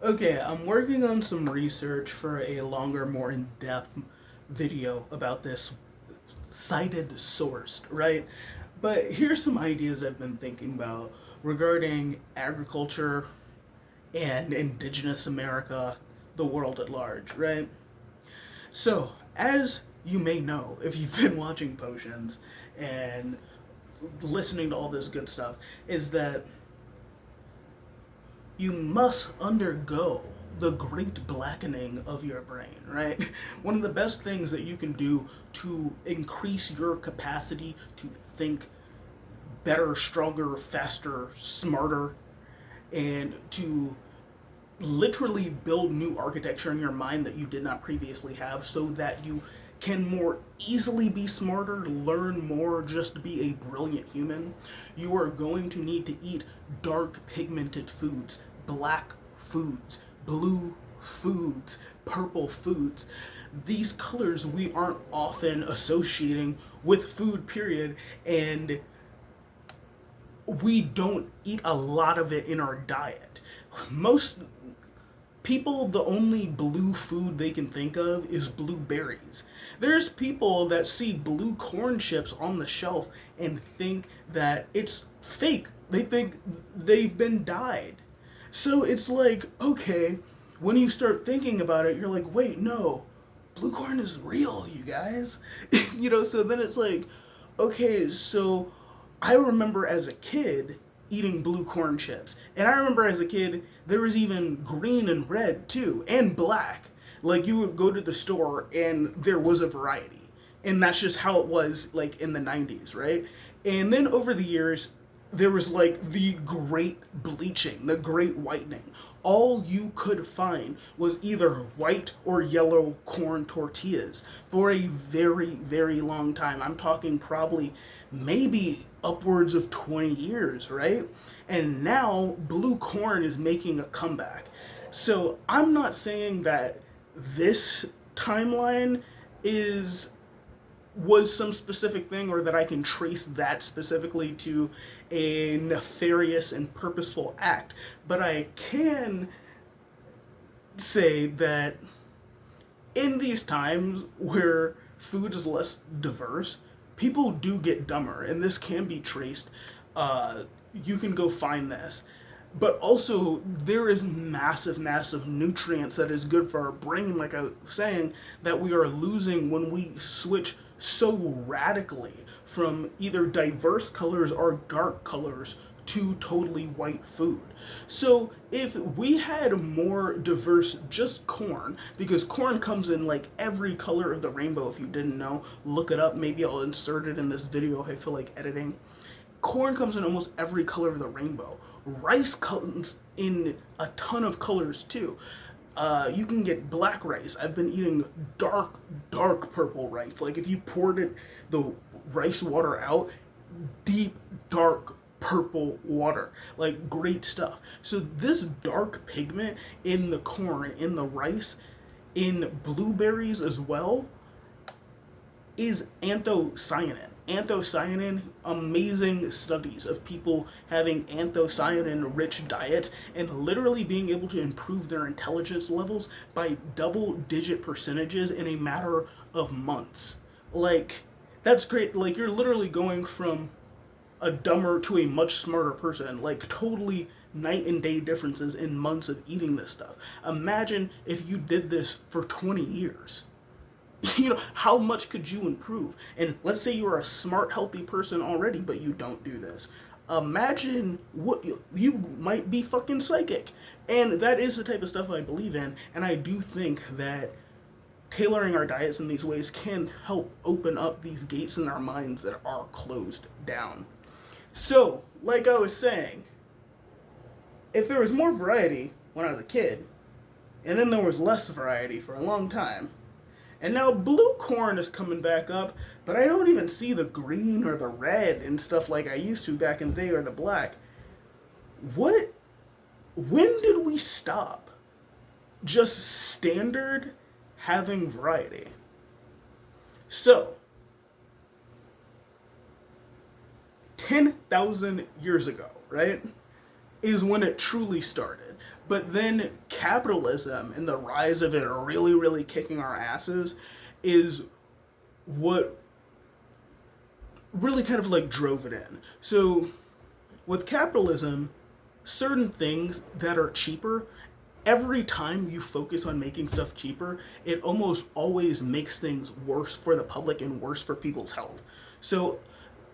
Okay, I'm working on some research for a longer, more in depth video about this cited sourced, right? But here's some ideas I've been thinking about regarding agriculture and indigenous America, the world at large, right? So, as you may know, if you've been watching Potions and listening to all this good stuff, is that you must undergo the great blackening of your brain, right? One of the best things that you can do to increase your capacity to think better, stronger, faster, smarter, and to literally build new architecture in your mind that you did not previously have so that you can more easily be smarter, learn more, just be a brilliant human, you are going to need to eat dark pigmented foods, black foods, blue foods, purple foods. These colors we aren't often associating with food, period, and we don't eat a lot of it in our diet. Most people, the only blue food they can think of is blueberries. There's people that see blue corn chips on the shelf and think that it's fake. They think they've been dyed. So it's like, okay, when you start thinking about it, you're like, wait, no, blue corn is real, you guys. So then it's like, okay, so I remember as a kid eating blue corn chips. And I remember as a kid, there was even green and red too, and black. Like you would go to the store and there was a variety. And that's just how it was like in the 90s, right? And then over the years, there was like the great bleaching, the great whitening. All you could find was either white or yellow corn tortillas for a very, very long time. I'm talking probably maybe upwards of 20 years, right? And now blue corn is making a comeback. So I'm not saying that this timeline is was some specific thing or that I can trace that specifically to a nefarious and purposeful act, but I can say that in these times where food is less diverse, people do get dumber, and this can be traced. You can go find this. But also, there is massive, massive nutrients that is good for our brain, like I was saying, that we are losing when we switch so radically from either diverse colors or dark colors to totally white food. So if we had more diverse just corn, because corn comes in like every color of the rainbow, if you didn't know, look it up. Maybe I'll insert it in this video if I feel like editing. Corn comes in almost every color of the rainbow. Rice comes in a ton of colors too. You can get black rice. I've been eating dark, dark purple rice. Like if you poured the rice water out, deep, dark purple water. Like great stuff. So this dark pigment in the corn, in the rice, in blueberries as well, is anthocyanin. Anthocyanin, amazing studies of people having anthocyanin rich diets and literally being able to improve their intelligence levels by double digit percentages in a matter of months. Like, that's great. Like, you're literally going from a dumber to a much smarter person. Like, totally night and day differences in months of eating this stuff. Imagine if you did this for 20 years. How much could you improve? And let's say you're a smart, healthy person already, but you don't do this. Imagine what you might be fucking psychic. And that is the type of stuff I believe in. And I do think that tailoring our diets in these ways can help open up these gates in our minds that are closed down. So, like I was saying, if there was more variety when I was a kid, and then there was less variety for a long time, and now blue corn is coming back up, but I don't even see the green or the red and stuff like I used to back in the day, or the black. What? When did we stop just standard having variety? So, 10,000 years ago, right, is when it truly started. But then capitalism and the rise of it really, really kicking our asses is what really kind of like drove it in. So with capitalism, certain things that are cheaper, every time you focus on making stuff cheaper, it almost always makes things worse for the public and worse for people's health. So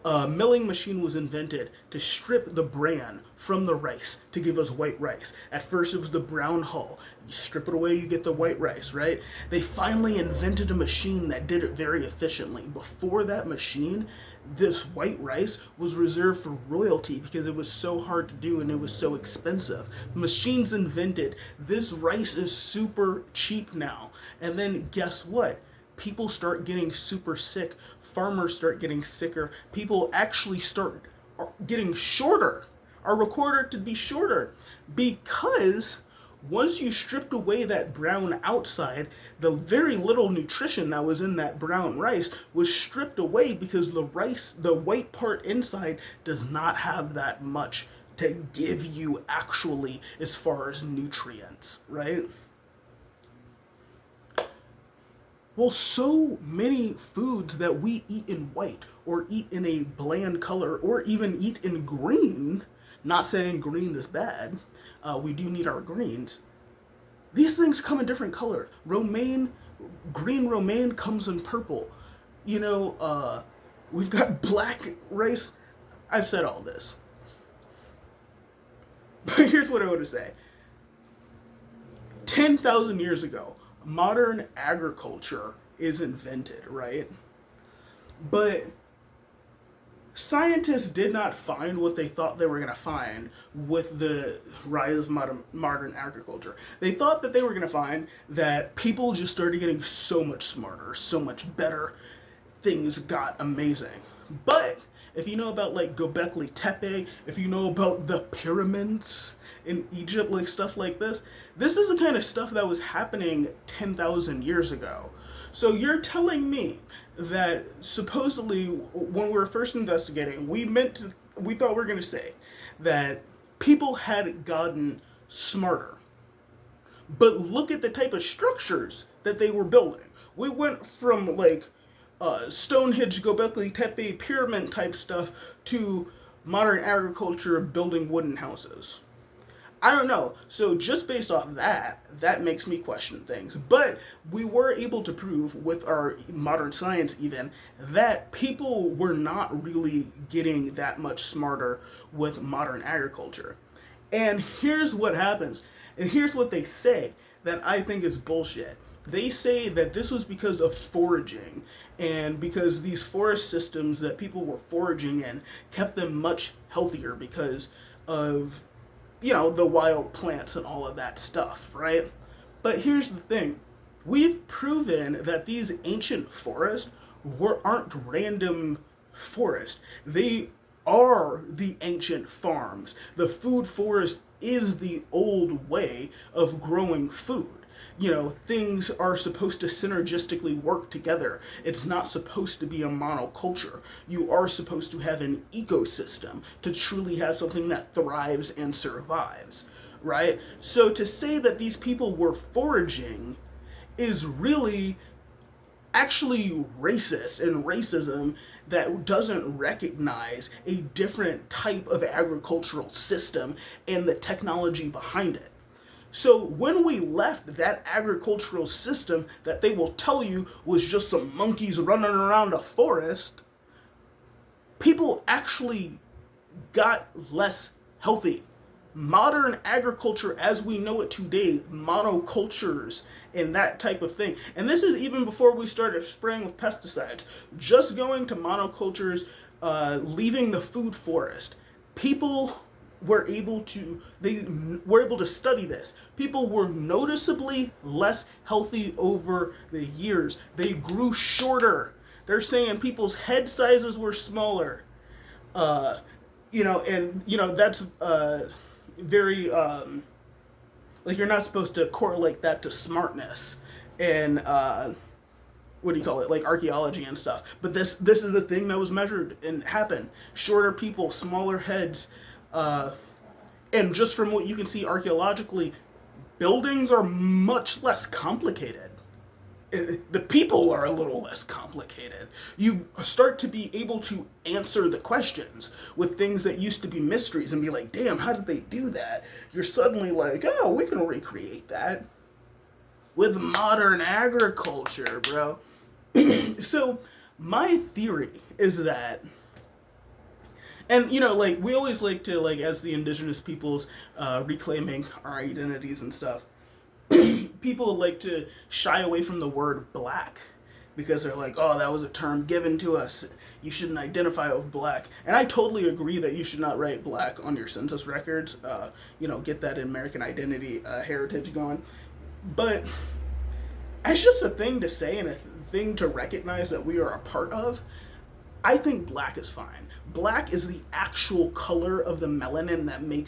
a milling machine was invented to strip the bran from the rice to give us white rice. At first it was the brown hull. You strip it away, you get the white rice, right? They finally invented a machine that did it very efficiently. Before that machine, this white rice was reserved for royalty because it was so hard to do and it was so expensive. Machines invented. This rice is super cheap now. And then guess what? People start getting super sick. Farmers start getting sicker. People actually start getting shorter, are recorded to be shorter, because once you stripped away that brown outside, the very little nutrition that was in that brown rice was stripped away because the rice, the white part inside, does not have that much to give you actually as far as nutrients, right? Well, so many foods that we eat in white or eat in a bland color or even eat in green, not saying green is bad, we do need our greens. These things come in different color. Romaine, green romaine comes in purple. You know, we've got black rice. I've said all this. But here's what I want to say. 10,000 years ago, modern agriculture is invented, right? But scientists did not find what they thought they were going to find with the rise of modern agriculture. They thought that they were going to find that people just started getting so much smarter, so much better. Things got amazing. But if you know about like Göbekli Tepe, if you know about the pyramids in Egypt, like stuff like this is the kind of stuff that was happening 10,000 years ago. So you're telling me that supposedly when we were first investigating, we thought we were going to say that people had gotten smarter. But look at the type of structures that they were building. We went from like Stonehenge, Göbekli Tepe, pyramid type stuff to modern agriculture building wooden houses. I don't know. So just based off that, that makes me question things. But we were able to prove with our modern science even that people were not really getting that much smarter with modern agriculture. And here's what happens. And here's what they say that I think is bullshit. They say that this was because of foraging and because these forest systems that people were foraging in kept them much healthier because of, you know, the wild plants and all of that stuff, right? But here's the thing. We've proven that these ancient forests aren't random forests. They are the ancient farms. The food forest is the old way of growing food. You know, things are supposed to synergistically work together. It's not supposed to be a monoculture. You are supposed to have an ecosystem to truly have something that thrives and survives, right? So to say that these people were foraging is really actually racist and racism that doesn't recognize a different type of agricultural system and the technology behind it. So when we left that agricultural system that they will tell you was just some monkeys running around a forest, people actually got less healthy. Modern agriculture as we know it today, monocultures and that type of thing. And this is even before we started spraying with pesticides. Just going to monocultures, leaving the food forest. People were able to study this. People were noticeably less healthy over the years. They grew shorter. They're saying people's head sizes were smaller. You know, and you know that's very like you're not supposed to correlate that to smartness and what do you call it, like archaeology and stuff. But this is the thing that was measured and happened. Shorter people, smaller heads. And just from what you can see archaeologically, Buildings are much less complicated. The people are a little less complicated. You start to be able to answer the questions with things that used to be mysteries and be like, damn, how did they do that? You're suddenly like, oh, we can recreate that with modern agriculture, bro. So, my theory is that, and like we always like to, like, as the indigenous peoples reclaiming our identities and stuff, people like to shy away from the word black because they're like, oh, that was a term given to us. You shouldn't identify with black. And I totally agree that you should not write black on your census records. Get that American identity heritage going. But it's just a thing to say and a thing to recognize that we are a part of. I think black is fine. Black is the actual color of the melanin that makes